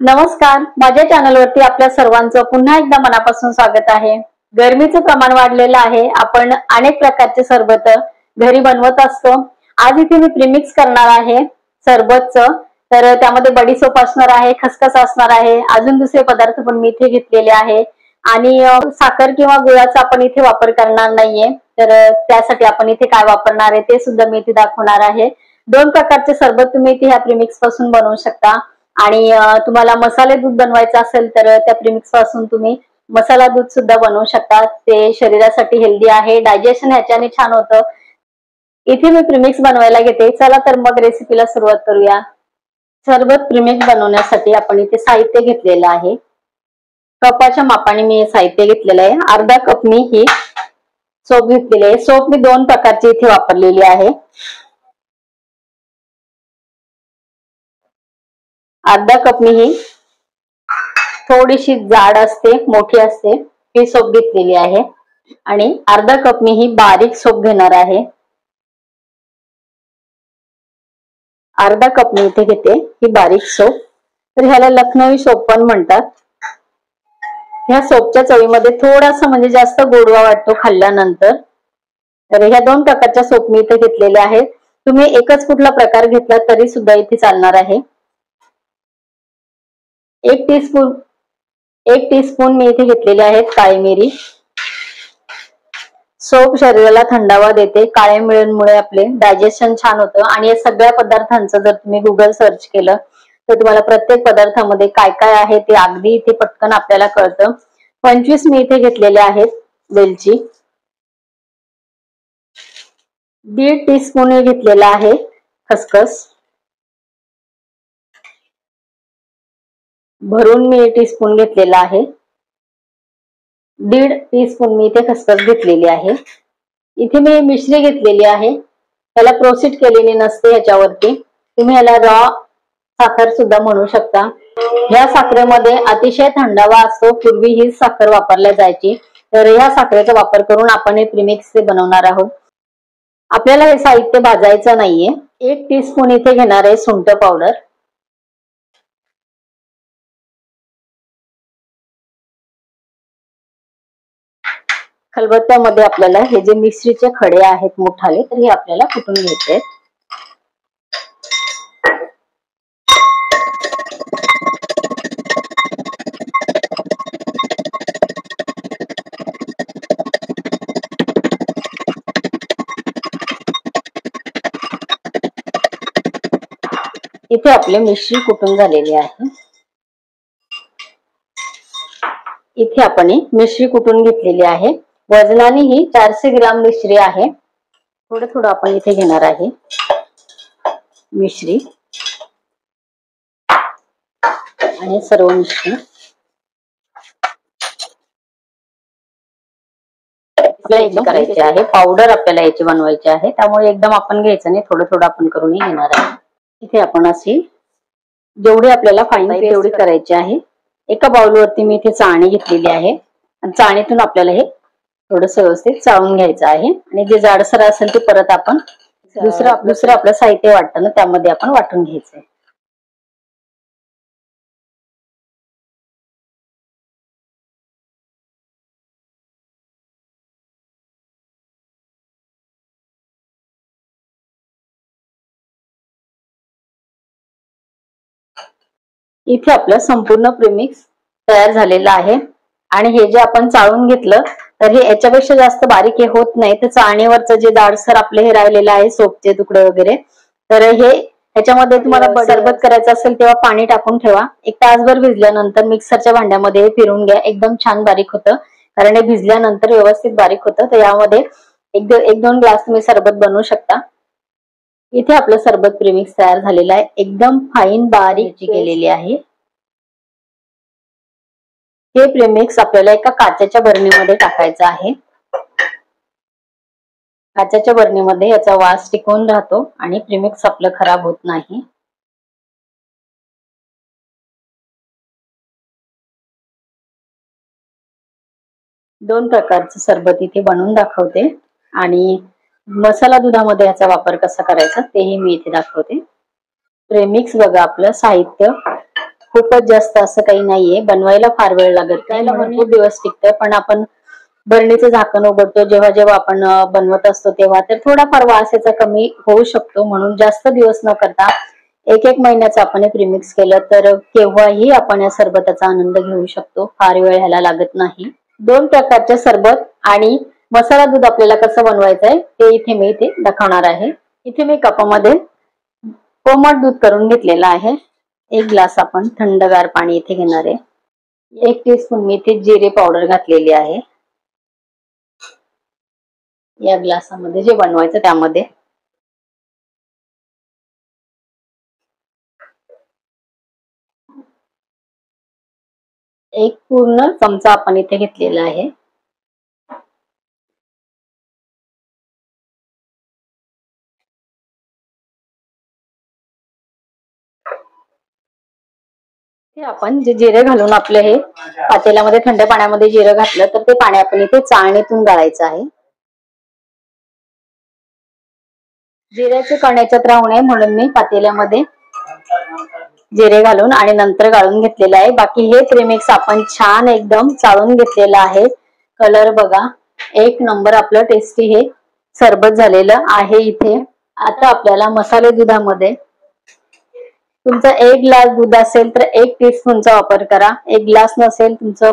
नमस्कार, माझ्या चॅनलवरती आपल्या सर्वांचं पुन्हा एकदा मनापासून स्वागत आहे। गरमीचं प्रमाण वाढलेलं आहे। आपण अनेक प्रकारचे सरबत घरी बनवत असतो। आज इथे मी प्रीमिक्स करणार आहे सरबतचं। तर त्यामध्ये बडीशोप असणार आहे, खसखस असणार आहे, अजून दुसरे पदार्थ पण मी इथे घेतलेले आहे आणि साखर किंवा गुळाचा आपण इथे वापर करणार नाहीये। तर त्यासाठी आपण इथे काय वापरणार आहे ते सुद्धा मी इथे दाखवणार आहे। दोन प्रकारचे सरबत तुम्ही इथे ह्या प्रीमिक्स पासून बनवू शकता आणि तुम्हाला मसाले दूध बनवायचं असेल तर त्या प्रीमिक्स पासून तुम्ही मसाला दूध सुद्धा बनवू शकता। ते शरीरासाठी हेल्दी आहे, डायजेशन ह्याच्याने छान होतं। इथे मी प्रीमिक्स बनवायला घेते। चला तर मग रेसिपीला सुरुवात करूया। सरबत प्रीमिक्स बनवण्यासाठी आपण इथे साहित्य घेतलेलं आहे। कपाच्या मापाने मी साहित्य घेतलेलं आहे। अर्धा कप मी ही सोप घेतलेली आहे। सोप मी दोन प्रकारची इथे वापरलेली आहे। अर्धा कप मी ही थोडीशी जाड असते, मोठी असते, ही सोप घेतलेली आहे आणि अर्धा कप मी ही बारीक सोप घेणार आहे। अर्धा कप मी इथे घेते ही बारीक सोप। तर ह्याला लखनवी सोप पण म्हणतात। ह्या सोपच्या चवीमध्ये थोडासा म्हणजे जास्त गोडवा वाटतो खाल्ल्यानंतर। तर ह्या दोन प्रकारच्या सोप मी इथे घेतलेल्या आहेत। तुम्ही एकच कुठला प्रकार घेतला तरी सुद्धा इथे चालणार आहे। एक टीस्पून मी इथे घेतलेले आहेत काळी मिरी। सोप शरीराला थंडावा देते। काळ्या मिरीमुळे आपले डायजेशन छान होतं आणि या सगळ्या पदार्थांचं जर तुम्ही गुगल सर्च केलं तर तुम्हाला प्रत्येक पदार्थामध्ये काय काय आहे ते अगदी इथे पटकन आपल्याला कळतं। 25 मी इथे घेतलेले आहेत वेलची। 1.5 टीस्पून घेतलेला आहे खसखस। भरून मी 1 टीस्पून घेतलेला आहे। 1.5 टीस्पून मी इथे खसखस घेतलेली आहे। इथे मी मिश्री घेतलेली आहे। त्याला प्रोसीड केलेली नसते ह्याच्यावरती। तुम्ही ह्याला रॉ साखर सुद्धा म्हणू शकता। ह्या साखरेमध्ये अतिशय थंडावा असतो। पूर्वी ही साखर वापरल्या जायची। तर ह्या साखरेचा वापर करून आपण हे प्रीमिक्स बनवणार आहोत। आपल्याला हे साहित्य भाजायचं नाहीये। 1 टीस्पून इथे घेणार आहे सुंठ पावडर। खलबत्त्यामध्ये आपल्याला हे जे मिश्रीचे खडे आहेत मोठाले तर हे आपल्याला कुटून घ्यायचे आहेत। इथे आपले मिश्री कुटून झालेली आहे। इथे आपण मिश्री कुटून घेतलेली आहे। वजनाने ही 400 ग्राम मिश्री आहे। थोडं थोडं आपण इथे घेणार आहे मिश्री आणि सर्व मिश्रण आपल्याला करायचे आहे। पावडर आपल्याला याची बनवायची आहे, त्यामुळे एकदम आपण घ्यायचं नाही, थोडं थोडं आपण करूनही घेणार आहे। इथे आपण अशी जेवढी आपल्याला फाईन तेवढी करायची आहे। एका बाउलवरती मी इथे चाळणी घेतलेली आहे आणि चाळणीतून आपल्याला हे थोडंसं व्यवस्थित चाळून घ्यायचं आहे आणि जे जाडसर असेल ते परत आपण दुसरं आपलं साहित्य वाटतं ना त्यामध्ये आपण वाटून घ्यायचंय। इथे आपलं संपूर्ण प्रीमिक्स तयार झालेलं आहे आणि हे जे आपण चाळून घेतलं तर हे याच्यापेक्षा जास्त बारीक हे होत नाही। तर चाळणीवरचं जे जाडसर आपलं हे राहिलेलं आहे सोपचे तुकडे वगैरे, तर हे ह्याच्यामध्ये तुम्हाला सरबत करायचं असेल तेव्हा पाणी टाकून ठेवा। 1 तासभर भिजल्यानंतर मिक्सरच्या भांड्यामध्ये फिरवून घ्या। एकदम छान बारीक होतं, कारण हे भिजल्यानंतर व्यवस्थित बारीक होतं। तर यामध्ये 1-2 ग्लास तुम्ही सरबत बनवू शकता। इथे आपलं सरबत प्रीमिक्स तयार झालेलं आहे। एकदम फाईन बारीक केलेली आहे। हे प्रीमिक्स आपल्याला एका काचेच्या बरणीमध्ये टाकायचं आहे। काचेच्या बरणीमध्ये याचा वास टिकून राहतो आणि प्रीमिक्स आपलं खराब होत नाही। दोन प्रकारचं सरबत इथे बनवून दाखवते आणि मसाला दुधामध्ये याचा वापर कसा करायचा तेही मी इथे दाखवते। प्रीमिक्स बघा, आपलं साहित्य खूपच जास्त असं काही नाहीये, बनवायला फार वेळ लागत नाही, भरपूर दिवस टिकतं. पण आपण बरणीचं झाकण उघडतो जेव्हा जेव्हा आपण बनवत असतो तेव्हा, तर थोडाफार वास याचा कमी होऊ शकतो. म्हणून जास्त दिवस न करता एक एक महिन्याचं आपण हे प्रीमिक्स केलं तर केव्हाही आपण या सरबताचा आनंद घेऊ शकतो. फार वेळ ह्याला लागत नाही. 2 प्रकारचे सरबत आणि मसाला दूध आपल्याला कसं बनवायचंय ते इथे मी दाखवणार आहे. इथे मी कपामध्ये कोमट दूध करून घेतलेलं आहे. 1 ग्लास आपण थंडगार पाणी इथे घेणार आहे. 1 टीस्पून मी इथे जिरे पावडर घातलेली आहे. या ग्लासामध्ये जे बनवायचं त्यामध्ये एक पूर्ण चमचा आपण इथे घेतलेला आहे. हे आपण जे जिरे घालून आपलं हे पातेल्यामध्ये थंड पाण्यामध्ये जिरं घातलं तर ते पाणी आपण इथे चाळणीतून गाळायचं आहे. जिऱ्याचे कण याच्यात राहू नये म्हणून मी पातेल्यामध्ये जिरे घालून आणि नंतर गाळून घेतलेलं आहे. बाकी हे प्रीमिक्स आपण छान एकदम चाळून घेतलेलं आहे. कलर बघा, एक नंबर आपलं टेस्टी हे सरबत झालेलं आहे इथे. आता आपल्याला मसाले दुधामध्ये तुमचा 1 ग्लास दूध असेल तर 1 टीस्पूनचा वापर करा. 1 ग्लास नसेल, तुमचं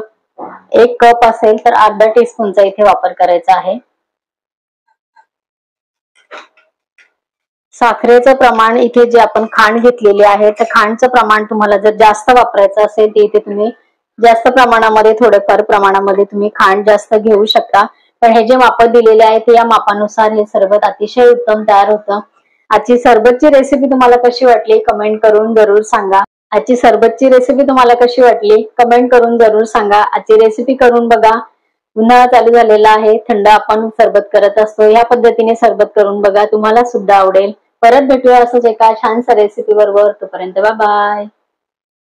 1 कप असेल तर अर्धा टीस्पूनचा इथे वापर करायचा आहे. साखरेचं प्रमाण इथे जे आपण खांड घेतलेली आहे तर खांडचं प्रमाण तुम्हाला जर जास्त वापरायचं असेल तर इथे तुम्ही जास्त प्रमाणामध्ये थोडंफार प्रमाणामध्ये तुम्ही खांड जास्त घेऊ शकता. पण हे जे माप दिलेले आहे ते या मापानुसार हे सरबत अतिशय उत्तम तयार होतं. आजची सरबतची रेसिपी तुम्हाला कशी वाटली कमेंट करून जरूर सांगा. आजची सरबतची रेसिपी तुम्हाला कशी वाटली कमेंट करून जरूर सांगा. आजची रेसिपी करून बघा. उन्हाळा चालू झालेला आहे, थंड आपण सरबत करत असतो. ह्या पद्धतीने सरबत करून बघा, तुम्हाला सुद्धा आवडेल. परत भेटूया असंच एका छानसा रेसिपी बरोबर. तोपर्यंत बाय बाय.